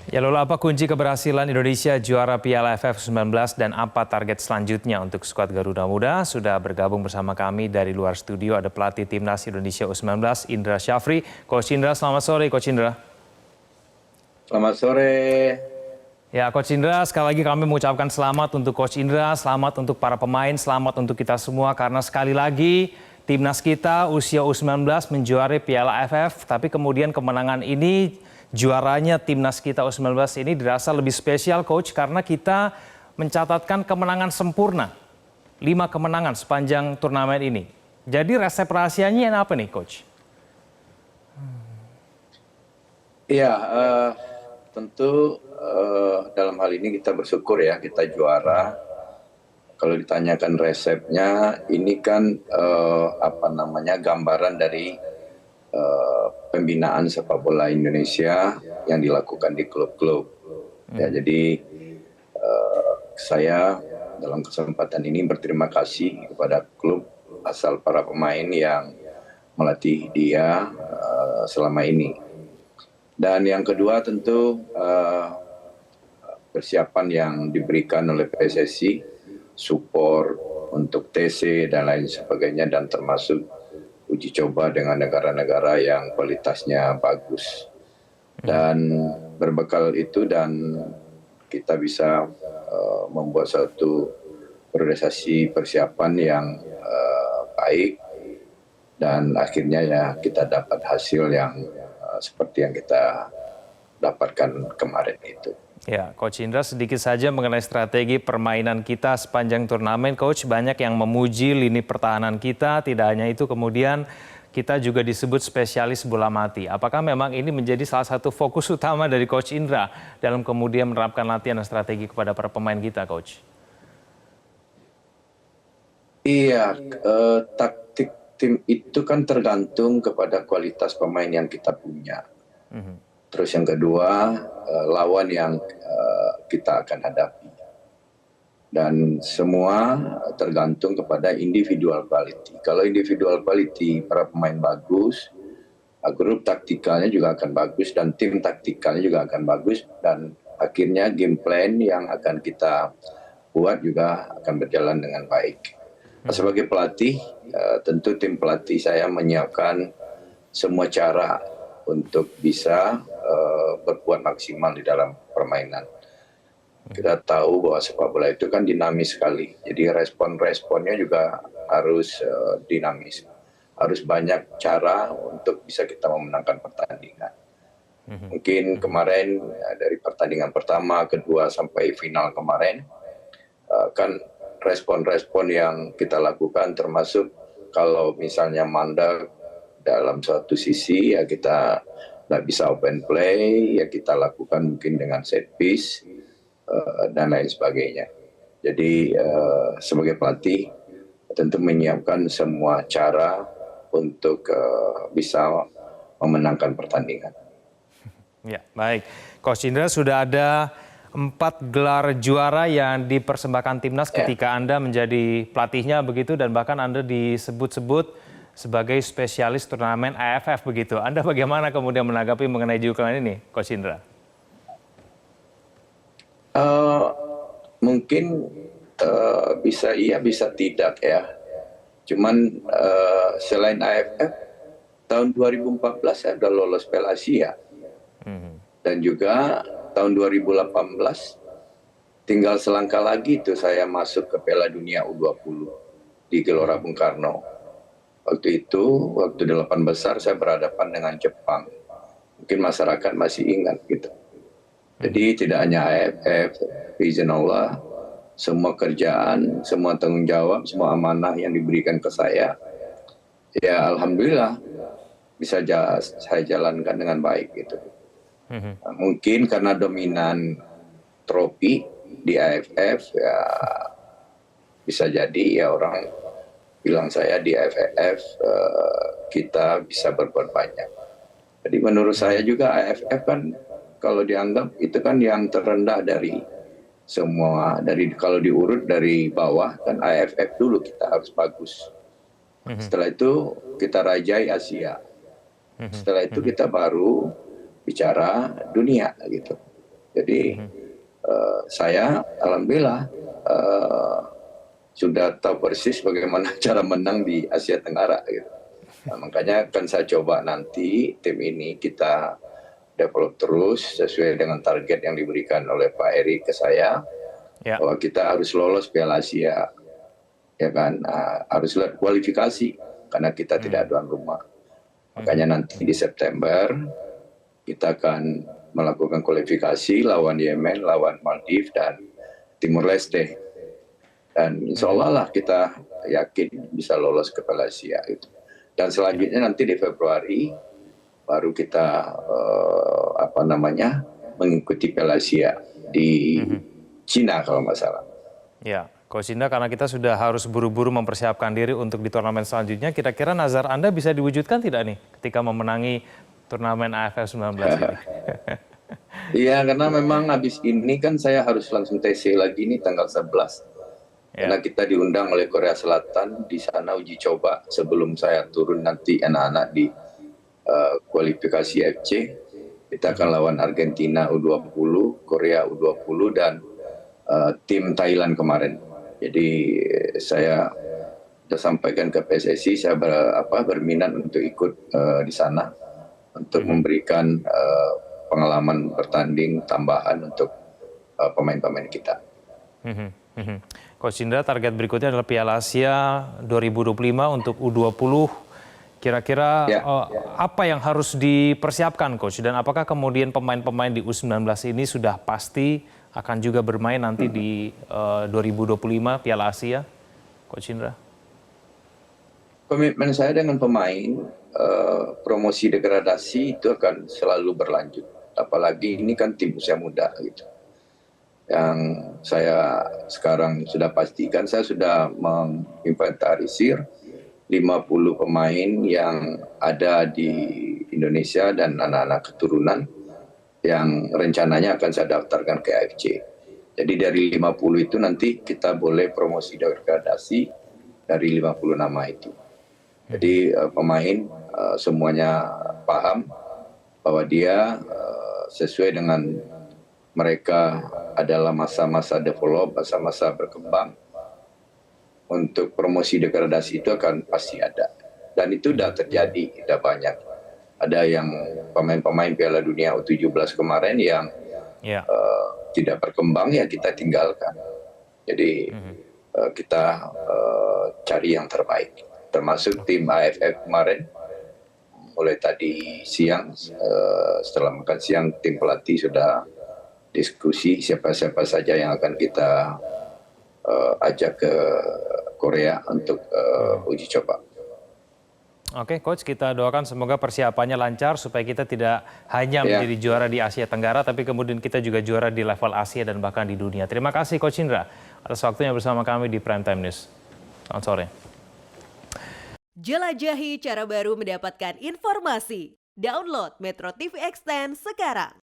Ya, lalu apa kunci keberhasilan Indonesia juara Piala AFF 19 dan apa target selanjutnya untuk skuad Garuda Muda? Sudah bergabung bersama kami dari luar studio ada pelatih Timnas Indonesia U19 Indra Syafri. Coach Indra, selamat sore Coach Indra. Selamat sore. Ya, Coach Indra, sekali lagi kami mengucapkan selamat untuk Coach Indra, selamat untuk para pemain, selamat untuk kita semua karena sekali lagi Timnas kita usia U19 menjuari Piala AFF, tapi kemudian kemenangan ini juaranya Timnas kita U19 ini dirasa lebih spesial Coach karena kita mencatatkan kemenangan sempurna. 5 kemenangan sepanjang turnamen ini. Jadi resep rahasianya apa nih Coach? Iya, tentu dalam hal ini kita bersyukur ya kita juara. Kalau ditanyakan resepnya, ini kan gambaran dari pembinaan sepak bola Indonesia yang dilakukan di klub-klub. Ya, jadi saya dalam kesempatan ini berterima kasih kepada klub asal para pemain yang melatih dia selama ini. Dan yang kedua tentu persiapan yang diberikan oleh PSSI, support untuk TC dan lain sebagainya, dan termasuk uji coba dengan negara-negara yang kualitasnya bagus. Dan berbekal itu dan kita bisa membuat suatu priorisasi persiapan yang baik dan akhirnya ya kita dapat hasil yang seperti yang kita dapatkan kemarin itu. Ya, Coach Indra, sedikit saja mengenai strategi permainan kita sepanjang turnamen. Coach, banyak yang memuji lini pertahanan kita, tidak hanya itu kemudian kita juga disebut spesialis bola mati. Apakah memang ini menjadi salah satu fokus utama dari Coach Indra dalam kemudian menerapkan latihan dan strategi kepada para pemain kita, Coach? Iya, taktik tim itu kan tergantung kepada kualitas pemain yang kita punya. Terus yang kedua, lawan yang kita akan hadapi. Dan semua tergantung kepada individual quality. Kalau individual quality para pemain bagus, grup taktikalnya juga akan bagus dan tim taktikalnya juga akan bagus. Dan akhirnya game plan yang akan kita buat juga akan berjalan dengan baik. Sebagai pelatih, tentu tim pelatih saya menyiapkan semua cara untuk bisa berbuat maksimal di dalam permainan. Kita tahu bahwa sepak bola itu kan dinamis sekali, jadi respon-responnya juga harus dinamis. Harus banyak cara untuk bisa kita memenangkan pertandingan. Mungkin kemarin dari pertandingan pertama, kedua sampai final kemarin, kan respon-respon yang kita lakukan termasuk kalau misalnya mandek dalam suatu sisi ya kita nggak bisa open play, ya kita lakukan mungkin dengan set piece dan lain sebagainya. Jadi sebagai pelatih tentu menyiapkan semua cara untuk bisa memenangkan pertandingan. Ya, baik. Coach Indra, sudah ada 4 gelar juara yang dipersembahkan Timnas ketika Anda menjadi pelatihnya begitu dan bahkan Anda disebut-sebut sebagai spesialis turnamen AFF begitu. Anda bagaimana kemudian menanggapi mengenai julukan ini, Coach Indra? Mungkin bisa iya, bisa tidak ya. Cuman selain AFF, tahun 2014 saya sudah lolos Piala Asia. Dan juga tahun 2018 tinggal selangkah lagi itu saya masuk ke Piala Dunia U20 di Gelora Bung Karno. Waktu itu, waktu 8 besar saya berhadapan dengan Jepang. Mungkin masyarakat masih ingat gitu. Jadi tidak hanya AFF, izin Allah, semua kerjaan, semua tanggung jawab, semua amanah yang diberikan ke saya, ya alhamdulillah bisa saya jalankan dengan baik gitu. Mungkin karena dominan trofi di AFF, ya bisa jadi ya orang bilang saya di AFF kita bisa berbuat banyak. Jadi menurut saya juga AFF kan kalau dianggap itu kan yang terendah dari semua, dari kalau diurut dari bawah kan AFF dulu kita harus bagus. Setelah itu kita rajai Asia. Setelah itu kita baru bicara dunia gitu. Jadi saya alhamdulillah sudah tahu persis bagaimana cara menang di Asia Tenggara gitu. Nah, makanya akan saya coba nanti tim ini kita develop terus sesuai dengan target yang diberikan oleh Pak Eri ke saya, bahwa kita harus lolos Piala Asia, ya kan, harus lihat kualifikasi karena kita tidak tuan rumah. Makanya nanti di September kita akan melakukan kualifikasi lawan Yemen, lawan Maldives dan Timur Leste. Dan insya Allah lah kita yakin bisa lolos ke Piala Asia itu. Dan selanjutnya nanti di Februari baru kita mengikuti Piala Asia di Cina kalau nggak salah. Ya, Coach Indra, karena kita sudah harus buru-buru mempersiapkan diri untuk di turnamen selanjutnya, kira-kira nazar Anda bisa diwujudkan tidak nih ketika memenangi turnamen AFF 19 ini? Iya, karena memang habis ini kan saya harus langsung TC lagi nih tanggal 11. Karena kita diundang oleh Korea Selatan di sana uji coba sebelum saya turun nanti anak-anak di kualifikasi FC. Kita akan lawan Argentina U20, Korea U20 dan tim Thailand kemarin. Jadi saya sudah sampaikan ke PSSI saya berminat untuk ikut di sana untuk memberikan pengalaman bertanding tambahan untuk pemain-pemain kita. Coach Indra, target berikutnya adalah Piala Asia 2025 untuk U20. Kira-kira apa yang harus dipersiapkan, Coach? Dan apakah kemudian pemain-pemain di U19 ini sudah pasti akan juga bermain nanti di 2025 Piala Asia, Coach Indra? Komitmen saya dengan pemain, promosi degradasi itu akan selalu berlanjut. Apalagi ini kan tim usia muda gitu. Yang saya sekarang sudah pastikan, saya sudah menginventarisir 50 pemain yang ada di Indonesia dan anak-anak keturunan yang rencananya akan saya daftarkan ke AFC. Jadi dari 50 itu nanti kita boleh promosi degradasi dari 50 nama itu. Jadi pemain semuanya paham bahwa dia sesuai dengan mereka adalah masa-masa develop, masa-masa berkembang. Untuk promosi degradasi itu akan pasti ada. Dan itu sudah terjadi, sudah banyak. Ada yang pemain-pemain Piala Dunia U17 kemarin yang tidak berkembang, ya kita tinggalkan. Jadi kita cari yang terbaik. Termasuk tim AFF kemarin, mulai tadi siang, setelah makan siang, tim pelatih sudah diskusi siapa-siapa saja yang akan kita ajak ke Korea untuk uji coba. Oke, Coach, kita doakan semoga persiapannya lancar supaya kita tidak hanya menjadi juara di Asia Tenggara, tapi kemudian kita juga juara di level Asia dan bahkan di dunia. Terima kasih, Coach Indra, atas waktunya bersama kami di Prime Time News. Selamat sore. Jelajahi cara baru mendapatkan informasi. Download Metro TV Extend sekarang.